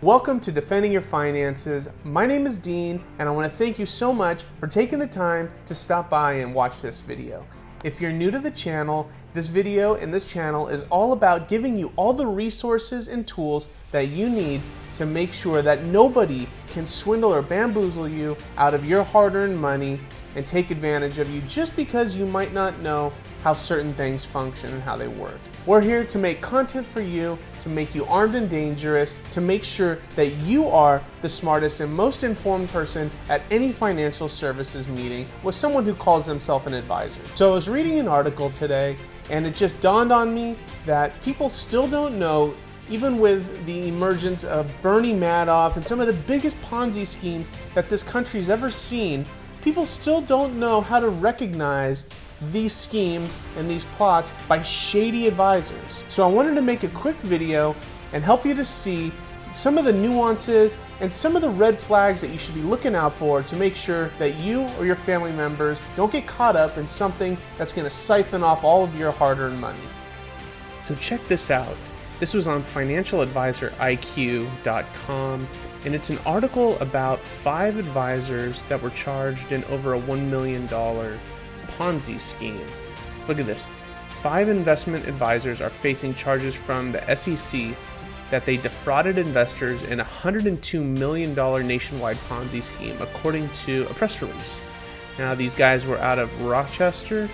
Welcome to Defending Your Finances. My name is Dean, and I want to thank you so much for taking the time to stop by and watch this video. If you're new to the channel, this video and this channel is all about giving you all the resources and tools that you need to make sure that nobody can swindle or bamboozle you out of your hard-earned money and take advantage of you just because you might not know how certain things function and how they work. We're here to make content for you, to make you armed and dangerous, to make sure that you are the smartest and most informed person at any financial services meeting with someone who calls himself an advisor. So I was reading an article today, and it just dawned on me that people still don't know, even with the emergence of Bernie Madoff and some of the biggest Ponzi schemes that this country's ever seen, people still don't know how to recognize these schemes and these plots by shady advisors. So I wanted to make a quick video and help you to see some of the nuances and some of the red flags that you should be looking out for to make sure that you or your family members don't get caught up in something that's going to siphon off all of your hard-earned money. So check this out. This was on financialadvisoriq.com, and it's an article about 5 advisors that were charged in over a $1 million Ponzi scheme. Look at this. 5 investment advisors are facing charges from the SEC that they defrauded investors in a $102 million nationwide Ponzi scheme, according to a press release. Now, these guys were out of Rochester.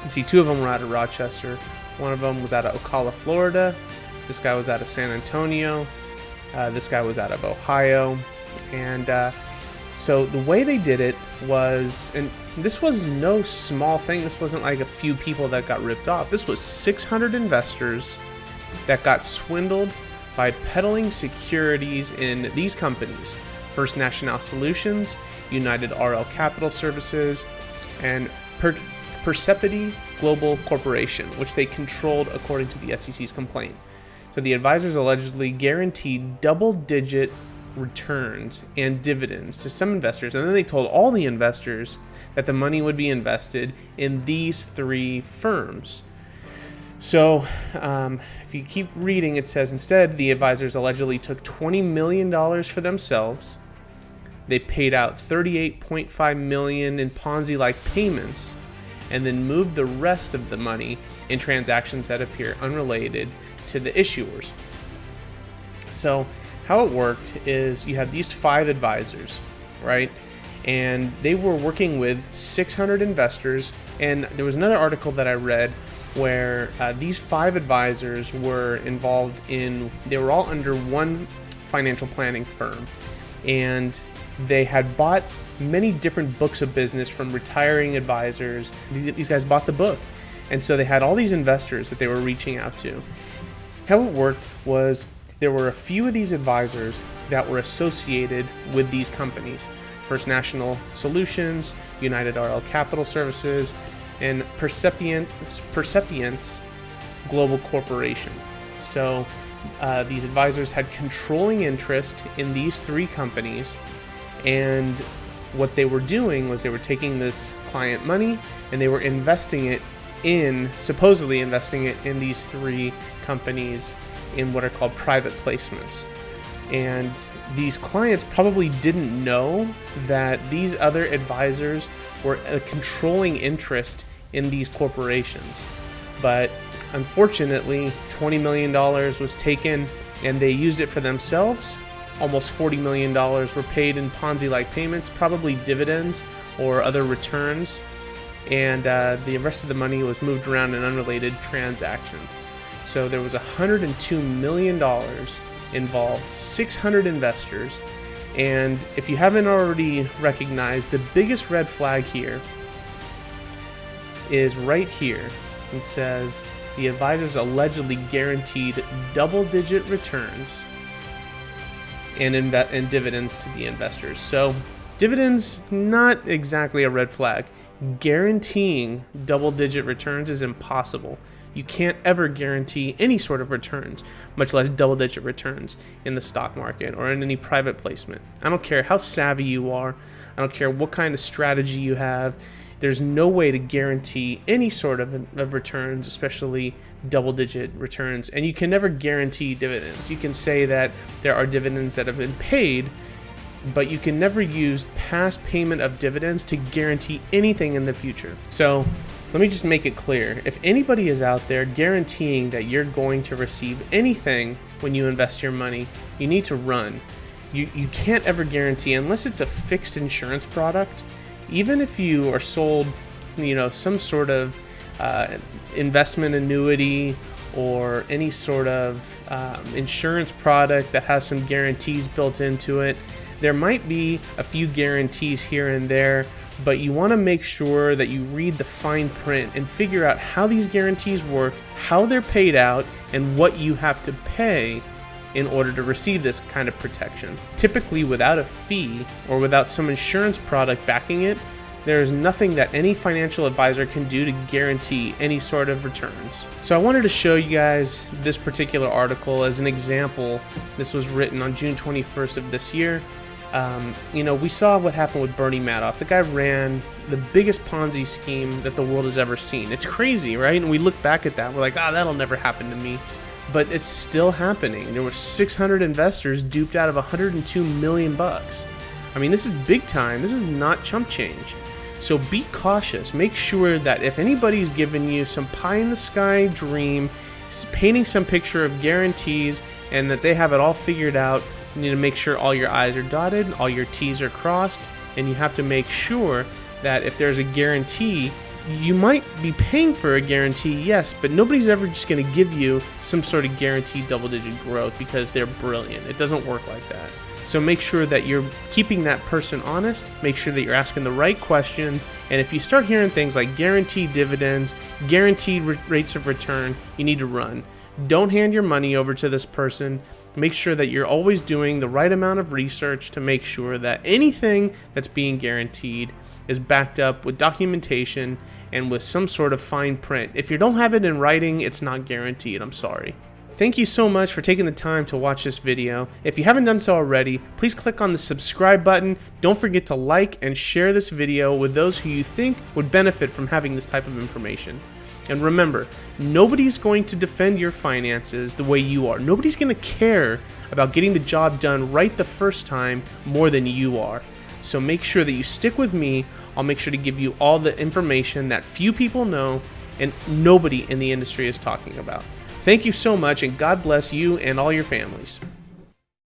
You see, 2 of them were out of Rochester. One of them was out of Ocala, Florida. This guy was out of San Antonio. This guy was out of Ohio. And so the way they did it was, and this was no small thing. This wasn't like a few people that got ripped off. This was 600 investors that got swindled by peddling securities in these companies: First National Solutions, United RL Capital Services, and Persephone Global Corporation, which they controlled according to the SEC's complaint. So the advisors allegedly guaranteed double-digit returns and dividends to some investors, and then they told all the investors that the money would be invested in these 3 firms. So if you keep reading, it says instead the advisors allegedly took $20 million for themselves. They paid out $38.5 million in Ponzi-like payments, and then moved the rest of the money in transactions that appear unrelated to the issuers. So how it worked is you have these 5 advisors, right? And they were working with 600 investors. And there was another article that I read where these 5 advisors were involved in, they were all under one financial planning firm. And they had bought many different books of business from retiring advisors. These guys bought the book. And so they had all these investors that they were reaching out to. How it worked was there were a few of these advisors that were associated with these companies: First National Solutions, United RL Capital Services, and Persephone Global Corporation. So these advisors had controlling interest in these 3 companies, and what they were doing was they were taking this client money and they were supposedly investing it in these 3 companies in what are called private placements. And these clients probably didn't know that these other advisors were a controlling interest in these corporations. But unfortunately, $20 million was taken and they used it for themselves. Almost $40 million were paid in Ponzi-like payments, probably dividends or other returns. And the rest of the money was moved around in unrelated transactions. So there was $102 million involved, 600 investors. And if you haven't already recognized, the biggest red flag here is right here. It says the advisors allegedly guaranteed double-digit returns and dividends to the investors. So dividends, not exactly a red flag. Guaranteeing double-digit returns is impossible. You can't ever guarantee any sort of returns, much less double-digit returns in the stock market or in any private placement. I don't care how savvy you are. I don't care what kind of strategy you have. there's no way to guarantee any sort of returns, especially double-digit returns, and you can never guarantee dividends. You can say that there are dividends that have been paid, but you can never use past payment of dividends to guarantee anything in the future. So let me just make it clear. If anybody is out there guaranteeing that you're going to receive anything when you invest your money, you need to run. You can't ever guarantee, unless it's a fixed insurance product. Even if you are sold, some sort of investment annuity or any sort of insurance product that has some guarantees built into it, there might be a few guarantees here and there, but you want to make sure that you read the fine print and figure out how these guarantees work, how they're paid out, and what you have to pay in order to receive this kind of protection. Typically, without a fee or without some insurance product backing it, there is nothing that any financial advisor can do to guarantee any sort of returns. So I wanted to show you guys this particular article as an example. This was written on June 21st of this year. We saw what happened with Bernie Madoff. The guy ran the biggest Ponzi scheme that the world has ever seen. It's crazy, right? And we look back at that, we're like, that'll never happen to me. But it's still happening. There were 600 investors duped out of $102 million. I mean, this is big time. This is not chump change. So be cautious. Make sure that if anybody's giving you some pie-in-the-sky dream, painting some picture of guarantees, and that they have it all figured out, you need to make sure all your I's are dotted, all your T's are crossed, and you have to make sure that if there's a guarantee, you might be paying for a guarantee, yes, but nobody's ever just going to give you some sort of guaranteed double-digit growth because they're brilliant. It doesn't work like that. So make sure that you're keeping that person honest, make sure that you're asking the right questions, and if you start hearing things like guaranteed dividends, guaranteed rates of return, you need to run. Don't hand your money over to this person. Make sure that you're always doing the right amount of research to make sure that anything that's being guaranteed is backed up with documentation and with some sort of fine print. If you don't have it in writing, it's not guaranteed. I'm sorry. Thank you so much for taking the time to watch this video. If you haven't done so already, please click on the subscribe button. Don't forget to like and share this video with those who you think would benefit from having this type of information. And remember, nobody's going to defend your finances the way you are. Nobody's going to care about getting the job done right the first time more than you are. So make sure that you stick with me. I'll make sure to give you all the information that few people know and nobody in the industry is talking about. Thank you so much, and God bless you and all your families.